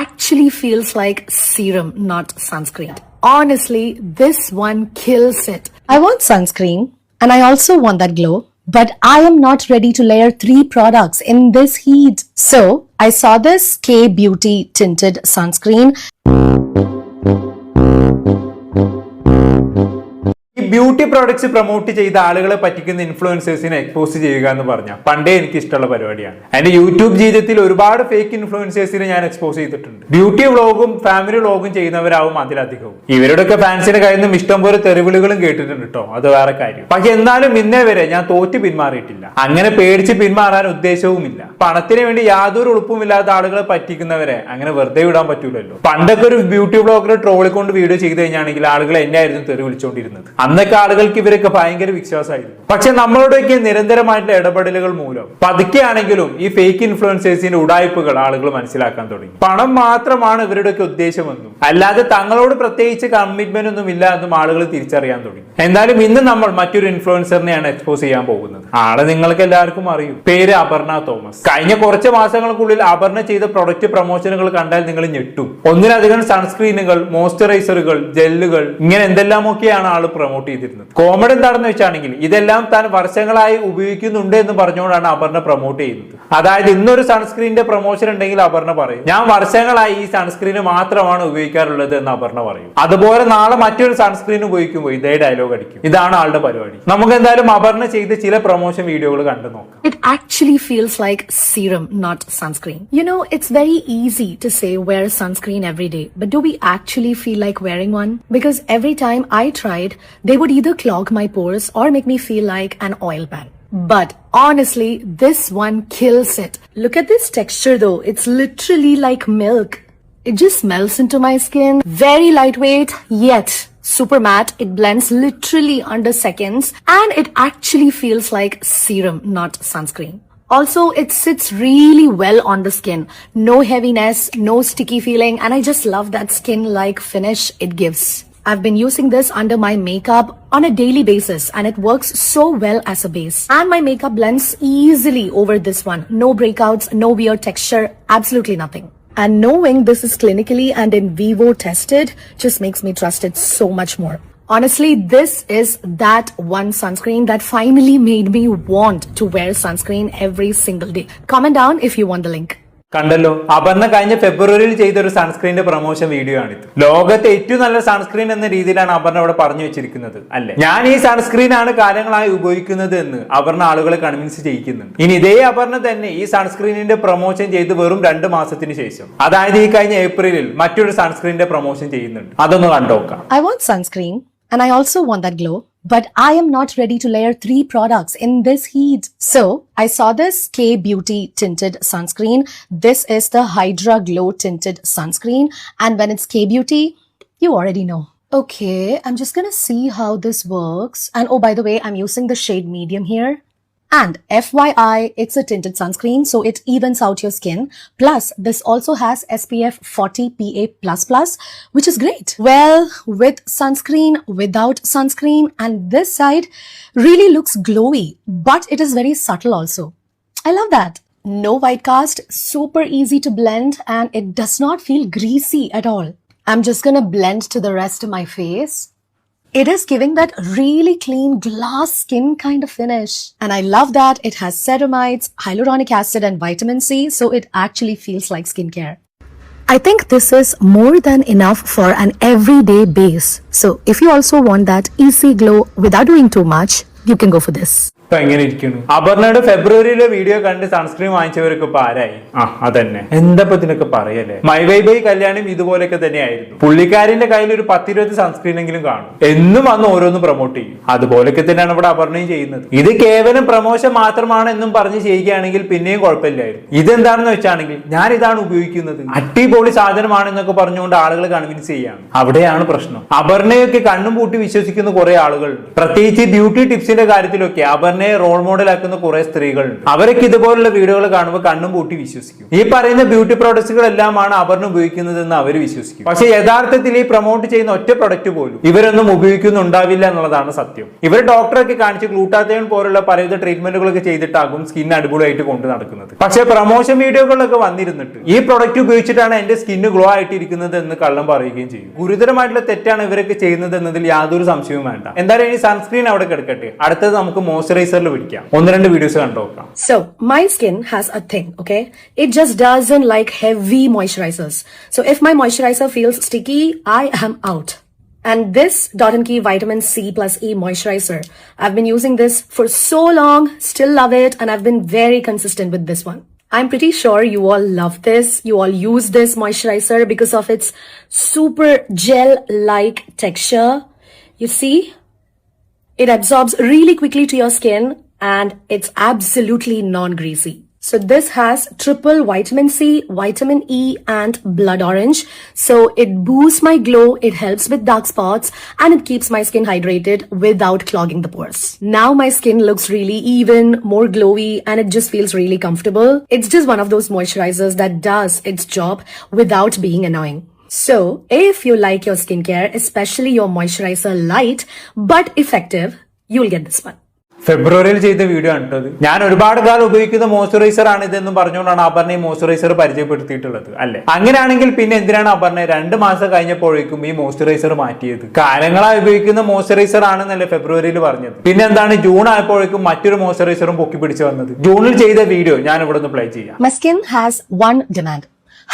actually feels like serum, not sunscreen. Honestly, this one kills it. I want sunscreen and I also want that glow, but I am not ready to layer 3 products in this heat. So I saw this K Beauty tinted sunscreen. Beauty products promote ചെയ്ത ആളുകളെ പറ്റിക്കുന്ന ഇൻഫ്ലുവൻസേഴ്സിനെ expose ചെയ്യുക എന്ന് പറഞ്ഞാൽ പണ്ടേ എനിക്ക് ഇഷ്ടമുള്ള പരിപാടിയാണ്. എന്റെ യൂട്യൂബ് ജീവിതത്തിൽ ഒരുപാട് ഫേക്ക് ഇൻഫ്ലുവൻസേഴ്സിനെ ഞാൻ എക്സ്പോസ് ചെയ്തിട്ടുണ്ട്. ബ്യൂട്ടി വ്ളോഗും ഫാമിലി വ്ളോഗും ചെയ്യുന്നവരാവും അതിലധികവും. ഇവരുടെയൊക്കെ ഫാൻസിന്റെ കയ്യിൽ നിന്നും ഇഷ്ടംപോലെ തെറിവിളികളും കേട്ടിട്ടുണ്ട് കേട്ടോ, അത് വേറെ കാര്യം. പക്ഷെ എന്നാലും ഇന്നേ വരെ ഞാൻ തോറ്റ് പിന്മാറിയിട്ടില്ല. അങ്ങനെ പേടിച്ച് പിന്മാറാൻ ഉദ്ദേശവുമില്ല. പണത്തിന് വേണ്ടി യാതൊരു ഉളുപ്പുമില്ലാത്ത ആളുകളെ പറ്റിക്കുന്നവരെ അങ്ങനെ വെറുതെ വിടാൻ പറ്റൂലല്ലോ. പണ്ടൊക്കെ ഒരു ബ്യൂട്ടി വ്ളോഗർ ട്രോളിക്കൊണ്ട് വീഡിയോ ചെയ്ത് കഴിഞ്ഞാണെങ്കിൽ ആളുകൾ എന്നെ ആയിരുന്നു തെറി വിളിച്ചുകൊണ്ടിരുന്നത്. അന്നൊക്കെ ആളുകൾക്ക് ഇവരൊക്കെ ഭയങ്കര വിശ്വാസമായിരുന്നു. പക്ഷെ നമ്മളുടെയൊക്കെ നിരന്തരമായിട്ടുള്ള ഇടപെടലുകൾ മൂലം പതുക്കെയാണെങ്കിലും ഈ ഫേക്ക് ഇൻഫ്ലുവൻസേഴ്സിന്റെ ഉടായ്പകൾ ആളുകൾ മനസ്സിലാക്കാൻ തുടങ്ങി. പണം മാത്രമാണ് ഇവരുടെയൊക്കെ ഉദ്ദേശമെന്നും അല്ലാതെ തങ്ങളോട് പ്രത്യേകിച്ച് കമ്മിറ്റ്മെന്റ് ഒന്നും ഇല്ല എന്നും ആളുകൾ തിരിച്ചറിയാൻ തുടങ്ങി. എന്തായാലും ഇന്ന് നമ്മൾ മറ്റൊരു ഇൻഫ്ലുവൻസറിനെയാണ് എക്സ്പോസ് ചെയ്യാൻ പോകുന്നത്. ആളെ നിങ്ങൾക്ക് എല്ലാവർക്കും അറിയും. പേര് അപർണ തോമസ്. കഴിഞ്ഞ കുറച്ച് മാസങ്ങൾക്കുള്ളിൽ അപർണ ചെയ്ത പ്രൊഡക്റ്റ് പ്രൊമോഷനുകൾ കണ്ടാൽ നിങ്ങൾ ഞെട്ടും. ഒന്നിലധികം സൺസ്ക്രീനുകൾ, മോയ്സ്ചറൈസറുകൾ, ജെല്ലുകൾ, ഇങ്ങനെ എന്തെല്ലാമൊക്കെയാണ് ആള് പ്രൊമോട്ട് ചെയ്തിരുന്നത്. കോമഡി എന്താണെന്ന് വെച്ചാണെങ്കിൽ ഇതെല്ലാം താൻ വർഷങ്ങളായി ഉപയോഗിക്കുന്നുണ്ട് എന്ന് പറഞ്ഞുകൊണ്ടാണ് അപർണ പ്രൊമോട്ട് ചെയ്യുന്നത്. അതായത് ഇന്നൊരു സൺസ്ക്രീനിന്റെ പ്രൊമോഷൻ ഉണ്ടെങ്കിൽ അപർണ പറയും ഞാൻ വർഷങ്ങളായി ഈ സൺസ്ക്രീന് മാത്രമാണ് ഉപയോഗിക്കാറുള്ളത് എന്ന് അപർണ പറയും. അതുപോലെ നാളെ മറ്റൊരു സൺസ്ക്രീൻ ഉപയോഗിക്കുമ്പോൾ ഇതേ ഡയലോഗ് അടിക്കും. ഇതാണ് ആളുടെ പരിപാടി. നമുക്ക് എന്തായാലും അപർണ ചെയ്ത ചില പ്രൊമോഷൻ വീഡിയോകൾ കണ്ടു നോക്കാം. It actually feels like serum, not sunscreen. You know, it's very easy to say wear sunscreen every day, but do we actually feel like wearing one? Because every time I tried, they would either clog my pores or make me feel like an oil pan. But honestly, this one kills it. Look at this texture though. It's literally like milk. It just melts into my skin. Very lightweight, yet super matte. It blends literally under seconds and it actually feels like serum, not sunscreen. Also, it sits really well on the skin. No heaviness, no sticky feeling, and I just love that skin-like finish it gives. I've been using this under my makeup on a daily basis and it works so well as a base. And my makeup blends easily over this one. No breakouts, no weird texture, absolutely nothing. And knowing this is clinically and in vivo tested just makes me trust it so much more. Honestly, this is that one sunscreen that finally made me want to wear sunscreen every single day. Comment down if you want the link. കണ്ടല്ലോ, അപർണ കഴിഞ്ഞ ഫെബ്രുവരിയിൽ ചെയ്ത ഒരു സൺസ്ക്രീനിന്റെ promotion video ആണിത്. ലോകത്തെ ഏറ്റവും നല്ല sunscreen എന്ന രീതിയിലാണ് അപർണ ഇവിടെ പറഞ്ഞു വെച്ചിരിക്കുന്നത് അല്ലെ. ഞാൻ ഈ സൺസ്ക്രീൻ ആണ് കാലങ്ങളായി ഉപയോഗിക്കുന്നത് എന്ന് അപർണ ആളുകളെ കൺവിൻസ് ചെയ്യിക്കുന്നുണ്ട്. ഇനി ഇതേ അപർണ തന്നെ ഈ സൺസ്ക്രീനിന്റെ പ്രൊമോഷൻ ചെയ്ത് വെറും 2 മാസത്തിന് ശേഷം, അതായത് ഈ കഴിഞ്ഞ ഏപ്രിലിൽ മറ്റൊരു സൺസ്ക്രീനിന്റെ പ്രൊമോഷൻ ചെയ്യുന്നുണ്ട്. അതൊന്ന് കണ്ടോക്കാം. I want sunscreen and I also want that glow, but I am not ready to layer 3 products in this heat. So I saw this K Beauty tinted sunscreen. This is the Hydra Glow tinted sunscreen. And when it's K Beauty, you already know. Okay, I'm just gonna see how this works. And oh, by the way, I'm using the shade medium here. And FYI, it's a tinted sunscreen, so it evens out your skin. Plus, this also has SPF 40 PA++, which is great. Well, with sunscreen, without sunscreen, and this side really looks glowy, but it is very subtle also. I love that. No white cast, super easy to blend, and it does not feel greasy at all. I'm just gonna blend to the rest of my face. It is giving that really clean glass skin kind of finish. And I love that it has ceramides, hyaluronic acid and vitamin C, so it actually feels like skincare. I think this is more than enough for an everyday base. So if you also want that easy glow without doing too much, you can go for this. ഇപ്പൊ എങ്ങനെ ഇരിക്കുന്നു? അപർണയുടെ ഫെബ്രുവരിയിലെ video കണ്ട് sunscreen വാങ്ങിച്ചവർക്ക് ഇപ്പൊ ആരായി? അതന്നെ, എന്താ ഇതിനൊക്കെ പറയല്ലേ. മൈവൈബൈ കല്യാണം ഇതുപോലെയൊക്കെ തന്നെയായിരുന്നു. പുള്ളിക്കാരിന്റെ കയ്യിൽ ഒരു 10-20 സൺസ്ക്രീൻ എങ്കിലും കാണും. എന്നും വന്ന് ഓരോന്ന് പ്രൊമോട്ട് ചെയ്യും. അതുപോലൊക്കെ തന്നെയാണ് ഇവിടെ അപർണയും ചെയ്യുന്നത്. ഇത് കേവലം പ്രൊമോഷൻ മാത്രമാണ് എന്നും പറഞ്ഞ് ചെയ്യുകയാണെങ്കിൽ പിന്നെയും കുഴപ്പമില്ലായിരുന്നു. ഇതെന്താണെന്ന് വെച്ചാണെങ്കിൽ ഞാൻ ഇതാണ് ഉപയോഗിക്കുന്നത്, അടിപൊളി സാധനമാണെന്നൊക്കെ പറഞ്ഞുകൊണ്ട് ആളുകൾ കൺവിൻസ് ചെയ്യാണ്. അവിടെയാണ് പ്രശ്നം. അപർണയൊക്കെ കണ്ണും പൂട്ടി വിശ്വസിക്കുന്ന കുറെ ആളുകളുണ്ട്. പ്രത്യേകിച്ച് ബ്യൂട്ടി ടിപ്സിന്റെ കാര്യത്തിലൊക്കെ അപർണ അപർണയെ റോൾ മോഡൽ ആക്കുന്ന കുറെ സ്ത്രീകളുണ്ട്. അവരൊക്കെ ഇതുപോലുള്ള വീഡിയോകൾ കാണുമ്പോൾ കണ്ണും പൂട്ടി വിശ്വസിക്കും. ഈ പറയുന്ന ബ്യൂട്ടി പ്രോഡക്ട്സുകളെല്ലാമാണ് അപർണ ഉപയോഗിക്കുന്നതെന്ന് അവർ വിശ്വസിക്കും. പക്ഷെ യഥാർത്ഥത്തിൽ ഈ പ്രൊമോട്ട് ചെയ്യുന്ന ഒറ്റ പ്രൊഡക്റ്റ് പോലും ഇവരൊന്നും ഉപയോഗിക്കുന്നുണ്ടാവില്ല എന്നുള്ളതാണ് സത്യം. ഇവർ ഡോക്ടറൊക്കെ കാണിച്ച് ഗ്ലൂട്ടാത്തയോൺ പോലുള്ള പലവിധ ട്രീറ്റ്മെന്റുകളൊക്കെ ചെയ്തിട്ടാകും സ്കിൻ അടിപൊളിയായിട്ട് കൊണ്ടു നടക്കുന്നത്. പക്ഷെ പ്രൊമോഷൻ വീഡിയോകളിലൊക്കെ വന്നിരുന്നിട്ട് ഈ പ്രൊഡക്റ്റ് ഉപയോഗിച്ചിട്ടാണ് എന്റെ സ്കിന്ന് ഗ്ലോ ആയിട്ടിരിക്കുന്നത് എന്ന് കള്ളം പറയുകയും ചെയ്യും. ഗുരുതരമായിട്ടുള്ള തെറ്റാണ് ഇവരൊക്കെ ചെയ്യുന്നത് എന്നതിൽ യാതൊരു സംശയവും വേണ്ട. എന്തായാലും ഇനി സൺസ്ക്രീൻ അവിടെ കിടക്കട്ടെ. അടുത്തത് നമുക്ക് മോയ്സ്ചറൈസറിൽ പിടിക്കാം. 1-2 videos കണ്ടോക്കാം. So, my skin has a thing, okay? It just doesn't like heavy moisturizers. So, if my moisturizer feels sticky, I am out. And this Dot & Key Vitamin C plus E moisturizer, I've been using this for so long, still love it, and I've been very consistent with this one. I'm pretty sure you all love this. You all use this moisturizer because of its super gel-like texture. You see? It absorbs really quickly to your skin and it's absolutely non-greasy. So this has triple vitamin C, vitamin E and blood orange. So it boosts my glow, it helps with dark spots and it keeps my skin hydrated without clogging the pores. Now my skin looks really even, more glowy and it just feels really comfortable. It's just one of those moisturizers that does its job without being annoying. So, if you like your skincare, especially your moisturizer light but effective, you'll get this one. ഫെബ്രുവരിയിൽ ചെയ്ത video ആണ് കേട്ടത്. ഞാൻ ഒരുപാട് കാലം ഉപയോഗിക്കുന്ന moisturiser ആണ് ഇതെന്നും പറഞ്ഞുകൊണ്ടാണ് അപർണ ഈ മോയ്സ്ചറൈസർ പരിചയപ്പെടുത്തിയിട്ടുള്ളത് അല്ലെ. അങ്ങനെയാണെങ്കിൽ പിന്നെ എന്തിനാണ് അപർണ 2 മാസം കഴിഞ്ഞപ്പോഴേക്കും ഈ മോയ്സ്ചറൈസർ മാറ്റിയത്? കാലങ്ങളായി ഉപയോഗിക്കുന്ന മോയ്സ്ചറൈസർ ആണെന്നല്ലേ ഫെബ്രുവരിയിൽ പറഞ്ഞത്. പിന്നെ എന്താണ് ജൂൺ ആയപ്പോഴേക്കും മറ്റൊരു മോയ്സ്ചറൈസറും പൊക്കി പിടിച്ചു വന്നത്? ജൂണിൽ ചെയ്ത വീഡിയോ ഞാൻ ഇവിടെ നിന്ന് പ്ലേ ചെയ്യാം. My skin has one demand.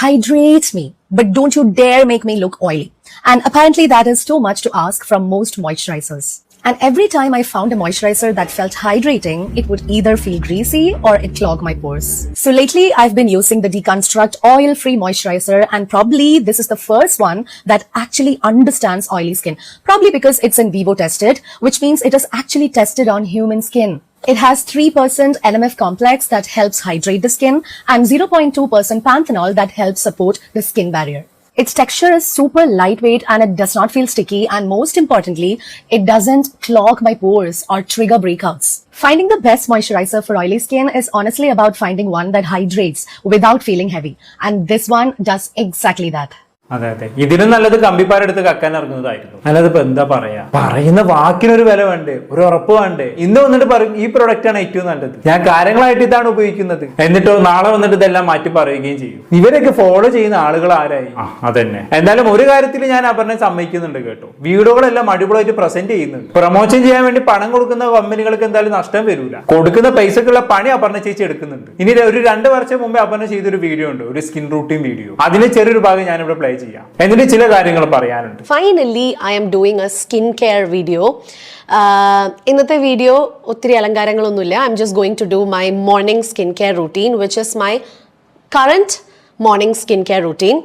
Hydrate me, but don't you dare make me look oily. And apparently that is too much to ask from most moisturizers. And every time I found a moisturizer that felt hydrating, it would either feel greasy or it clog my pores. So lately I've been using the Deconstruct oil-free moisturizer and probably this is the first one that actually understands oily skin. Probably because it's in vivo tested, which means it is actually tested on human skin. It has 3% NMF complex that helps hydrate the skin and 0.2% panthenol that helps support the skin barrier. Its texture is super lightweight and it does not feel sticky and most importantly, it doesn't clog my pores or trigger breakouts. Finding the best moisturizer for oily skin is honestly about finding one that hydrates without feeling heavy. And this one does exactly that. അതെ അതെ, ഇതിനും നല്ലത് കമ്പിപ്പാരെടുത്ത് കക്കാൻ ഇറങ്ങുന്നതായിരുന്നു. അല്ലാതിപ്പോ എന്താ പറയാ, പറയുന്ന വാക്കിനൊരു വില വേണ്ടേ, ഒരു ഉറപ്പ് വേണ്ടേ? ഇന്ന് വന്നിട്ട് പറയും ഈ പ്രൊഡക്റ്റ് ആണ് ഏറ്റവും നല്ലത്, ഞാൻ കാര്യങ്ങളായിട്ട് ഇതാണ് ഉപയോഗിക്കുന്നത്, എന്നിട്ടോ നാളെ വന്നിട്ട് ഇതെല്ലാം മാറ്റി പറയുകയും ചെയ്യും. ഇവരൊക്കെ ഫോളോ ചെയ്യുന്ന ആളുകൾ ആരായി? അതന്നെ. എന്തായാലും ഒരു കാര്യത്തിൽ ഞാൻ അപർണയെ സമ്മതിക്കുന്നുണ്ട് കേട്ടോ, വീഡിയോകളെല്ലാം അടിപൊളിയായിട്ട് പ്രസന്റ് ചെയ്യുന്നുണ്ട്. പ്രൊമോഷൻ ചെയ്യാൻ വേണ്ടി പണം കൊടുക്കുന്ന കമ്പനികൾക്ക് എന്തായാലും നഷ്ടം വരില്ല. കൊടുക്കുന്ന പൈസക്കുള്ള പണി അപർണ ചേച്ചി എടുക്കുന്നുണ്ട്. ഇനി ഒരു 2 വർഷം മുമ്പേ അപർണ ചെയ്തൊരു വീഡിയോ ഉണ്ട്, ഒരു സ്കിൻ റൂട്ടീൻ വീഡിയോ. അതിന് ചെറിയൊരു ഭാഗം ഞാൻ ഇവിടെ പ്ലേ ചെയ്യാം. എന്നിട്ട് ചില കാര്യങ്ങൾ പറയാനുണ്ട്. Finally, I am doing a skincare video. ഇന്നത്തെ വീഡിയോ ഒത്തിരി അലങ്കാരങ്ങളൊന്നുമില്ല. I'm just going to do my morning skincare routine, which is my current morning skincare routine.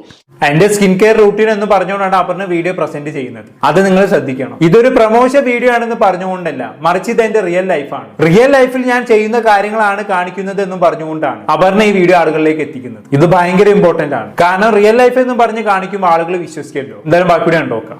എന്റെ സ്കിൻ കെയർ റൂട്ടീൻ എന്ന് പറഞ്ഞുകൊണ്ടാണ് അപർണ വീഡിയോ പ്രസന്റ് ചെയ്യുന്നത്. അത് നിങ്ങൾ ശ്രദ്ധിക്കണം. ഇതൊരു പ്രൊമോഷൻ വീഡിയോ ആണെന്ന് പറഞ്ഞുകൊണ്ടല്ല, മറിച്ച് ഇത് എന്റെ റിയൽ ലൈഫാണ്. റിയൽ ലൈഫിൽ ഞാൻ ചെയ്യുന്ന കാര്യങ്ങളാണ് കാണിക്കുന്നത് എന്നും പറഞ്ഞുകൊണ്ടാണ് അപർണ ഈ വീഡിയോ ആളുകളിലേക്ക് എത്തിക്കുന്നത്. ഇത് ഭയങ്കര ഇമ്പോർട്ടന്റ് ആണ്, കാരണം റിയൽ ലൈഫ് എന്ന് പറഞ്ഞ് കാണിക്കുമ്പോൾ ആളുകൾ വിശ്വസിക്കല്ലോ. എന്തായാലും ബാക്കി വീഡിയോ നോക്കാം.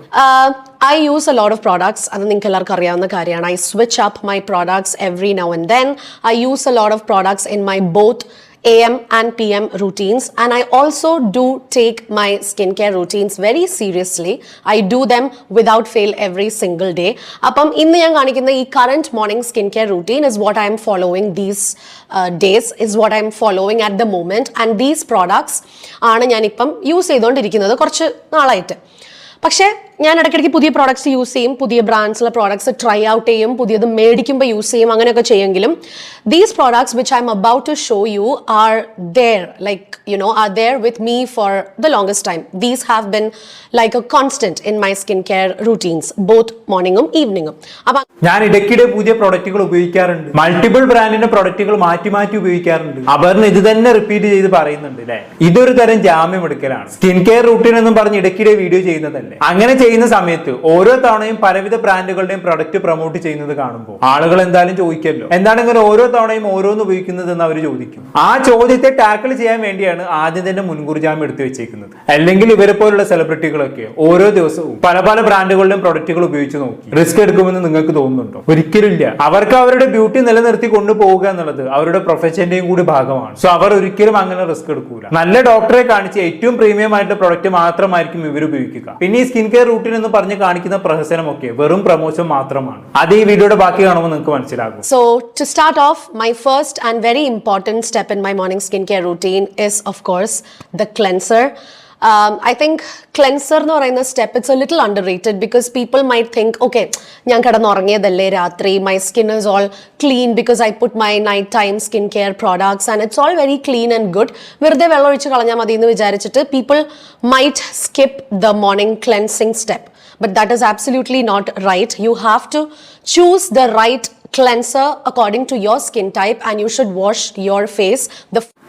I use a lot of products. അത് നിങ്ങൾക്ക് എല്ലാവർക്കും അറിയാവുന്ന കാര്യമാണ്. I switch up my products every now and then. I use a lot of products in my both AM and PM routines, and I also do take my skincare routines very seriously. I do them without fail every single day. Appam innu njan kanikkunna ee current morning skincare routine is what I am following these days, is what I am following at the moment, and these products aanu njan ippam use cheyidondirikkunnathu korchu naalayitte. പക്ഷേ ഞാൻ ഇടയ്ക്കിടയ്ക്ക് പുതിയ products use ചെയ്യും, പുതിയ ബ്രാൻഡ്സിലെ products try out ചെയ്യും, പുതിയത് മേടിക്കുമ്പോൾ use ചെയ്യും, അങ്ങനെയൊക്കെ ചെയ്യുമെങ്കിലും these products which I'm about to show you are there, like you know, are there with me for the longest time. These have been like a constant in my skin care routines, both മോർണിംഗും ഈവനിങ്ങും. അപ്പം ഞാൻ ഇടയ്ക്കിടെ പുതിയ പ്രൊഡക്റ്റുകൾ ഉപയോഗിക്കാറുണ്ട്, multiple ബ്രാൻഡിന്റെ പ്രൊഡക്റ്റുകൾ മാറ്റി മാറ്റി ഉപയോഗിക്കാറുണ്ട്. അപർണ ഇത് തന്നെ റിപ്പീറ്റ് ചെയ്ത് പറയുന്നുണ്ട് അല്ലെ. ഇതൊരു തരം ജാമ്യം എടുക്കലാണ്. സ്കിൻ കെയർ റൂട്ടീൻ എന്നും പറഞ്ഞ് ഇടയ്ക്കിടെ വീഡിയോ ചെയ്യുന്നതല്ലേ. അങ്ങനെ ചെയ്യുന്ന സമയത്ത് ഓരോ തവണയും പലവിധ ബ്രാൻഡുകളുടെയും പ്രൊഡക്റ്റ് പ്രൊമോട്ട് ചെയ്യുന്നത് കാണുമ്പോൾ ആളുകൾ എന്തായാലും ചോദിക്കല്ലോ, എന്താണ് ഇങ്ങനെ ഓരോ തവണയും ഓരോന്ന് ഉപയോഗിക്കുന്നത് എന്ന് അവർ ചോദിക്കും. ആ ചോദ്യത്തെ ടാക്കിൾ ചെയ്യാൻ വേണ്ടിയാണ് വേണ്ടിയാണ് ആദ്യം തന്നെ മുൻകൂർ ജാമ്യം എടുത്തു വെച്ചേക്കുന്നത്. അല്ലെങ്കിൽ ഇവരെ പോലുള്ള സെലിബ്രിറ്റികളൊക്കെ ഓരോ ദിവസവും പല പല ബ്രാൻഡുകളുടെയും പ്രൊഡക്റ്റുകൾ ഉപയോഗിച്ച് നോക്കി റിസ്ക് എടുക്കുമെന്ന് നിങ്ങൾക്ക് തോന്നുന്നുണ്ടോ? ഒരിക്കലും ഇല്ല. അവർക്ക് അവരുടെ ബ്യൂട്ടി നിലനിർത്തി കൊണ്ടുപോവുക എന്നുള്ളത് അവരുടെ പ്രൊഫഷന്റെയും കൂടി ഭാഗമാണ്. സോ അവർ ഒരിക്കലും അങ്ങനെ റിസ്ക് എടുക്കൂല. നല്ല ഡോക്ടറെ കാണിച്ച് ഏറ്റവും പ്രീമിയം ആയിട്ടുള്ള പ്രൊഡക്റ്റ് മാത്രമായിരിക്കും ഇവർ ഉപയോഗിക്കുക. പിന്നെ ഈ സ്കിൻ കെയർ റൂട്ടീൻ എന്ന് പറഞ്ഞ് കാണിക്കുന്ന പ്രഹസനമൊക്കെ വെറും പ്രമോഷൻ മാത്രമാണ്. അത് ഈ വീഡിയോയുടെ ബാക്കി കാണുമ്പോൾ നിങ്ങൾക്ക് മനസ്സിലാകും. So to start off, my first and very important step in my morning skincare routine is of course the cleanser. I think cleanser എന്ന് പറയുന്ന step, it's a little underrated because people might think, okay, ഞാൻ കിടന്നുറങ്ങിയതല്ലേ രാത്രി, my skin is all clean because I put my night time skincare products and it's all very clean and good. വെറുതെ വെള്ളം ഒഴിച്ച് കളഞ്ഞാൽ മതി എന്ന് വിചാരിച്ചിട്ട് people might skip the morning cleansing step. But that is absolutely not right. You have to choose the right cleanser according to your skin type and you should wash your face.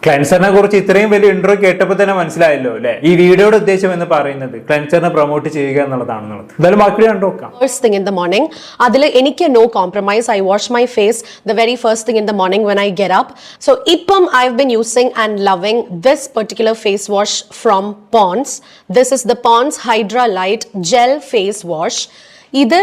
ക്ലെൻസറിനെ കുറിച്ച് ഇത്രയും വലിയ intro കേട്ടപ്പോൾ തന്നെ മനസ്സിലായല്ലോ അല്ലെ ഈ വീഡിയോയുടെ ഉദ്ദേശം എന്ന് പറയുന്നത് ക്ലെൻസറിനെ പ്രൊമോട്ട് ചെയ്യുക എന്നുള്ളതാണെന്നുള്ളത്. എന്തായാലും ബാക്കി കണ്ടുനോക്കാം. First thing in the morning, അതിൽ എനിക്ക് no compromise. I wash my face the very first thing in the morning when I get up. So ഇപ്പം I've been using and loving this particular face wash from Pond's. This is the Pond's Hydra Light Gel Face Wash. ഇത്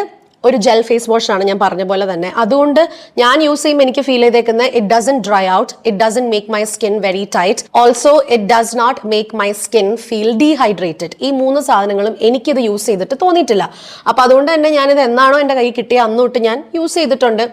ഒരു gel face wash ആണ്, ഞാൻ പറഞ്ഞ പോലെ തന്നെ. അതുകൊണ്ട് ഞാൻ യൂസ് ചെയ്യുമ്പോൾ എനിക്ക് ഫീൽ ചെയ്തേക്കുന്നത് it doesn't dry out, it doesn't make my skin very tight, also it does not make my skin feel dehydrated. ഈ 3 സാധനങ്ങളും എനിക്കിത് യൂസ് ചെയ്തിട്ട് തോന്നിയിട്ടില്ല. അപ്പോൾ അതുകൊണ്ട് തന്നെ ഞാനിത് എന്നാണോ എൻ്റെ കൈ കിട്ടിയ അന്ന് തൊട്ട് ഞാൻ യൂസ് ചെയ്തിട്ടുണ്ട്.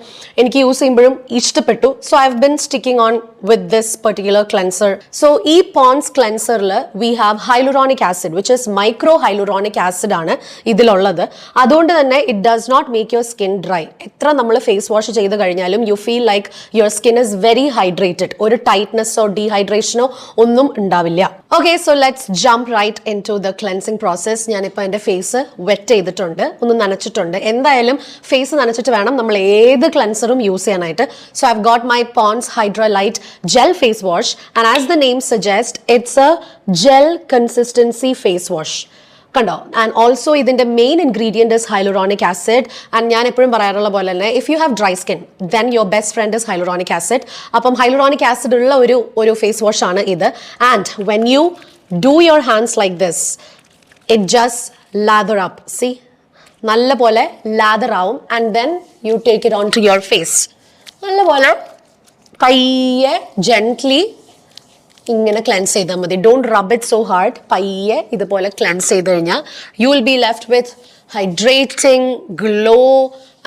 എനിക്ക് യൂസ് ചെയ്യുമ്പോഴും ഇഷ്ടപ്പെട്ടു. So I have been sticking on with this particular cleanser. So ഈ പോൺസ് ക്ലെൻസറിൽ we have hyaluronic acid which is micro hyaluronic acid ആണ് ഇതിലുള്ളത്. അതുകൊണ്ട് തന്നെ it does not make your skin dry. എത്ര നമ്മൾ ഫേസ് വാഷ് ചെയ്ത് കഴിഞ്ഞാലും you feel like your skin is very hydrated. ഒരു ടൈറ്റ്നെസ്സോ ഡീഹൈഡ്രേഷനോ ഒന്നും ഉണ്ടാവില്ല. Okay, so let's jump right into the cleansing process. ഞാനിപ്പോൾ എൻ്റെ ഫേസ് വെറ്റ് ചെയ്തിട്ടുണ്ട്, ഒന്ന് നനച്ചിട്ടുണ്ട്. എന്തായാലും ഫേസ് നനച്ചിട്ട് വേണം നമ്മൾ ഏത് ക്ലെൻസറും യൂസ് ചെയ്യാനായിട്ട്. So I've got my Pond's Hydra Light Gel Face Wash and as the name suggests, it's a gel consistency face wash. കണ്ടോ? ആൻഡ് ഓൾസോ ഇതിൻ്റെ main ingredient is hyaluronic acid. And ഞാൻ എപ്പോഴും പറയാറുള്ള പോലെ തന്നെ if you have dry skin then your best friend is hyaluronic acid. അപ്പം hyaluronic acid ഉള്ള ഒരു ഫേസ് വാഷ് ആണ് ഇത്. And when you do your hands like this it just lather up. See, നല്ല പോലെ ലാദർ ആവും. And then you take it on to your face. നല്ല പോലെ പയ്യെ ജെന്റ്ലി ഇങ്ങനെ ക്ലെൻസ് ചെയ്താൽ മതി. Don't rub it so hard. പയ്യെ ഇതുപോലെ ക്ലെൻസ് ചെയ്ത് കഴിഞ്ഞാൽ you will be left with hydrating glow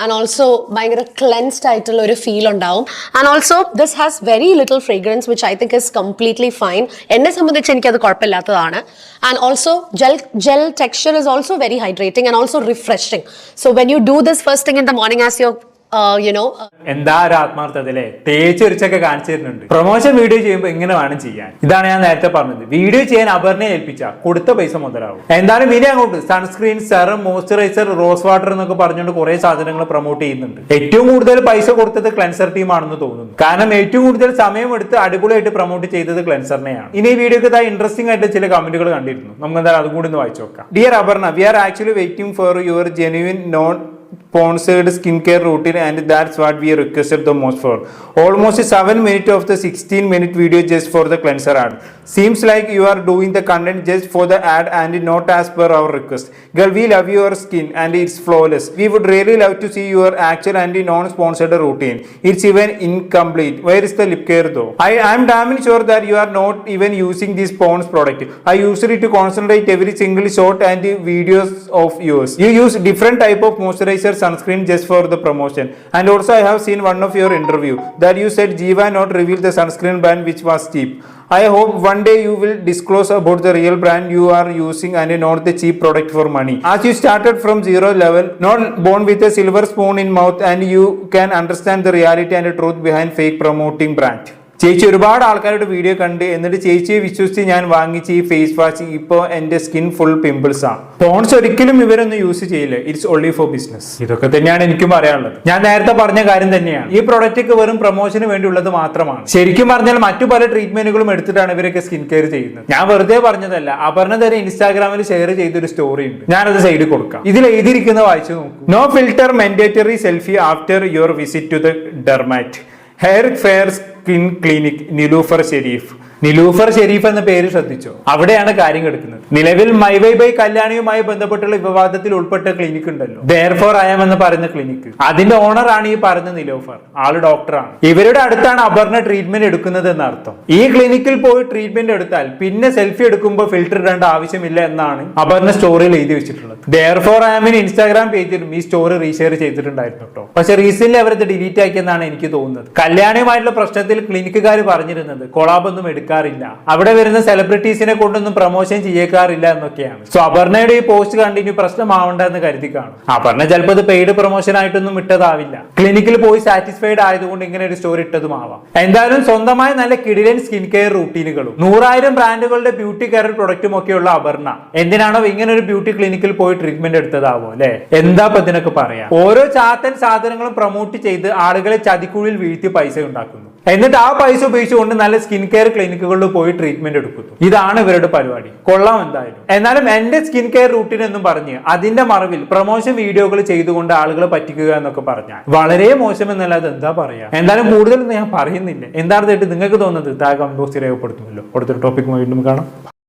and also ഭയങ്കര ക്ലെൻസ്ഡ് ആയിട്ടുള്ള ഒരു ഫീൽ ഉണ്ടാവും. And also this has very little fragrance which I think is completely fine. എന്നെ സംബന്ധിച്ച് എനിക്കത് കുഴപ്പമില്ലാത്തതാണ്. And also gel texture is also very hydrating and also refreshing. So when you do this first thing in the morning as you're എന്താ ഒരു ആത്മാർത്ഥത അല്ലേ? തേച്ചൊരിച്ചൊക്കെ കാണിച്ചു തരുന്നുണ്ട്. പ്രൊമോഷൻ വീഡിയോ ചെയ്യുമ്പോൾ ഇങ്ങനെ വേണം ചെയ്യാൻ. ഇതാണ് ഞാൻ നേരത്തെ പറഞ്ഞത്. വീഡിയോ ചെയ്യാൻ അപർണയെ ഏൽപ്പിച്ച കൊടുത്ത പൈസ മുതലാവും. എന്തായാലും ഇനി അങ്ങോട്ട് sunscreen, serum, moisturiser, rose water എന്നൊക്കെ പറഞ്ഞുകൊണ്ട് കുറെ സാധനങ്ങൾ പ്രൊമോട്ട് ചെയ്യുന്നുണ്ട്. ഏറ്റവും കൂടുതൽ പൈസ കൊടുത്തത് ക്ലെൻസർ ടീം ആണെന്ന് തോന്നുന്നു. കാരണം ഏറ്റവും കൂടുതൽ സമയമെടുത്ത് അടിപൊളിയായിട്ട് പ്രൊമോട്ട് ചെയ്തത് ക്ലെൻസറിനെയാണ്. ഇനി ഈ വീഡിയോക്ക് ഇൻട്രസ്റ്റിംഗ് ആയിട്ട് ചില കമന്റുകൾ കണ്ടിരുന്നു. നമുക്ക് എന്തായാലും അതും കൂടി ഒന്ന് വായിച്ചു നോക്കാം. Dear Aparna, we are actually waiting for your genuine non sponsored skincare routine and that's what we requested the most for. Almost 7 minutes of the 16-minute video just for the cleanser ad. Seems like you are doing the content just for the ad and not as per our request. Girl, we love your skin and it's flawless. We would really love to see your actual and non-sponsored routine. It's even incomplete. Where is the lip care though? I am damn sure that you are not even using this Pond's product. I use it to concentrate every single shot and videos of yours. You use different type of moisturizer sunscreen just for the promotion. And also I have seen one of your interview that you said Jiva not reveal the sunscreen brand which was cheap. I hope one day you will disclose about the real brand you are using and not the cheap product for money. As you started from zero level, not born with a silver spoon in mouth, and you can understand the reality and the truth behind fake promoting brand. ചേച്ചി ഒരുപാട് ആൾക്കാരുടെ video കണ്ട് എന്നിട്ട് ചേച്ചിയെ വിശ്വസിച്ച് ഞാൻ വാങ്ങിച്ച് ഈ ഫേസ് വാഷ് ഇപ്പോൾ എൻ്റെ സ്കിൻ ഫുൾ പിമ്പിൾസ് ആണ്. പോൺസ് ഒരിക്കലും ഇവരൊന്നും യൂസ് ചെയ്യില്ല. It's only four business. ഇതൊക്കെ തന്നെയാണ് എനിക്കും പറയാനുള്ളത്. ഞാൻ നേരത്തെ പറഞ്ഞ കാര്യം തന്നെയാണ്. ഈ പ്രൊഡക്റ്റ് വെറും പ്രൊമോഷന് വേണ്ടിയുള്ളത് മാത്രമാണ്. ശരിക്കും പറഞ്ഞാൽ മറ്റു പല ട്രീറ്റ്മെന്റുകളും എടുത്തിട്ടാണ് ഇവരൊക്കെ സ്കിൻ കെയർ ചെയ്യുന്നത്. ഞാൻ വെറുതെ പറഞ്ഞതല്ല. അപർണ തന്നെ ഇൻസ്റ്റാഗ്രാമിൽ ഷെയർ ചെയ്തൊരു സ്റ്റോറി ഉണ്ട്. ഞാനത് സൈഡിൽ കൊടുക്കാം. ഇതിൽ എഴുതിയിരിക്കുന്ന വായിച്ചു നോക്കൂ. No filter mandatory selfie after your visit to the dermat. Hair fair skin clinic Niloufer Sharif. Niloufer Sharif എന്ന പേര് ശ്രദ്ധിച്ചോ? അവിടെയാണ് കാര്യം കിടക്കുന്നത്. നിലവിൽ മൈ വൈ ബൈ കല്യാണിയുമായി ബന്ധപ്പെട്ടുള്ള വിവാദത്തിൽ ഉൾപ്പെട്ട ക്ലിനിക് ഉണ്ടല്ലോ, Therefore I am എന്ന് പറയുന്ന ക്ലിനിക്, അതിന്റെ ഓണറാണ് ഈ പറഞ്ഞ നിലൂഫർ. ആള് ഡോക്ടറാണ്. ഇവരുടെ അടുത്താണ് അപർണ ട്രീറ്റ്മെന്റ് എടുക്കുന്നത് എന്നർത്ഥം. ഈ ക്ലിനിക്കിൽ പോയി ട്രീറ്റ്മെന്റ് എടുത്താൽ പിന്നെ സെൽഫി എടുക്കുമ്പോൾ ഫിൽറ്റർ ഇടേണ്ട ആവശ്യമില്ല എന്നാണ് അപർണ സ്റ്റോറിയിൽ എഴുതി വെച്ചിട്ടുള്ളത്. Therefore I am ഇൻസ്റ്റാഗ്രാം പേജിലും ഈ സ്റ്റോറി റീഷെയർ ചെയ്തിട്ടുണ്ടായിരുന്നു കേട്ടോ. പക്ഷെ റീസെന്റ് അവരത് ഡിലീറ്റ് ആക്കിയെന്നാണ് എനിക്ക് തോന്നുന്നത്. കല്യാണിയുമായിട്ടുള്ള പ്രശ്നത്തിൽ ക്ലിനിക്കുകാർ പറഞ്ഞിരുന്നത് കൊളാബ് ഒന്നും എടുക്കാറില്ല, അവിടെ വരുന്ന സെലിബ്രിറ്റീസിനെ കൊണ്ടൊന്നും പ്രൊമോഷൻ ചെയ്യേക്കാറില്ല എന്നൊക്കെയാണ്. സോ അപർണയുടെ ഈ പോസ്റ്റ് കണ്ടിന്യൂ പ്രശ്നമാവണ്ട എന്ന് കരുതി കാണും. അപർണ ചിലപ്പോൾ ഇത് പെയ്ഡ് പ്രൊമോഷൻ ആയിട്ടൊന്നും ഇട്ടതാവില്ല, ക്ലിനിക്കിൽ പോയി സാറ്റിസ്ഫൈഡ് ആയതുകൊണ്ട് ഇങ്ങനെ ഒരു സ്റ്റോറി ഇട്ടതുമാവാം. എന്തായാലും സ്വന്തമായി നല്ല കിടിലൻ സ്കിൻ കെയർ റൂട്ടീനുകളും 100,000 ബ്രാൻഡുകളുടെ ബ്യൂട്ടി കെയർ പ്രൊഡക്റ്റും ഒക്കെയുള്ള അപർണ എന്തിനാണോ ഇങ്ങനെ ഒരു ബ്യൂട്ടി ക്ലിനിക്കിൽ പോയി ട്രീറ്റ്മെന്റ് എടുത്തതാവോ അല്ലെ? എന്താ ഇതിനൊക്കെ പറയാ? ഓരോ ചാത്തൻ സാധനങ്ങളും പ്രൊമോട്ട് ചെയ്ത് ആളുകളെ ചതിക്കുഴിയിൽ വീഴ്ത്തി പൈസ ഉണ്ടാക്കുന്നു, എന്നിട്ട് ആ പൈസ ഉപയോഗിച്ചുകൊണ്ട് നല്ല സ്കിൻ കെയർ ക്ലിനിക്കുകളിൽ പോയി ട്രീറ്റ്മെന്റ് എടുക്കുന്നു. ഇതാണ് ഇവരുടെ പരിപാടി. കൊള്ളാം എന്തായാലും. എന്നാലും എന്റെ സ്കിൻ കെയർ റൂട്ടീൻ എന്നും പറഞ്ഞ് അതിന്റെ മറവിൽ പ്രൊമോഷൻ വീഡിയോകൾ ചെയ്തുകൊണ്ട് ആളുകളെ പറ്റിക്കുക എന്നൊക്കെ പറഞ്ഞാൽ വളരെ മോശം എന്നല്ലാതെ എന്താ പറയാ. എന്തായാലും കൂടുതലൊന്നും ഞാൻ പറയുന്നില്ല. എന്താണ് നിങ്ങൾക്ക് തോന്നുന്നത്? താഴെ കമന്റ് ബോക്സിൽ രേഖപ്പെടുത്തുമല്ലോ. അടുത്തൊരു ടോപ്പിക്കുമായി വീണ്ടും കാണാം.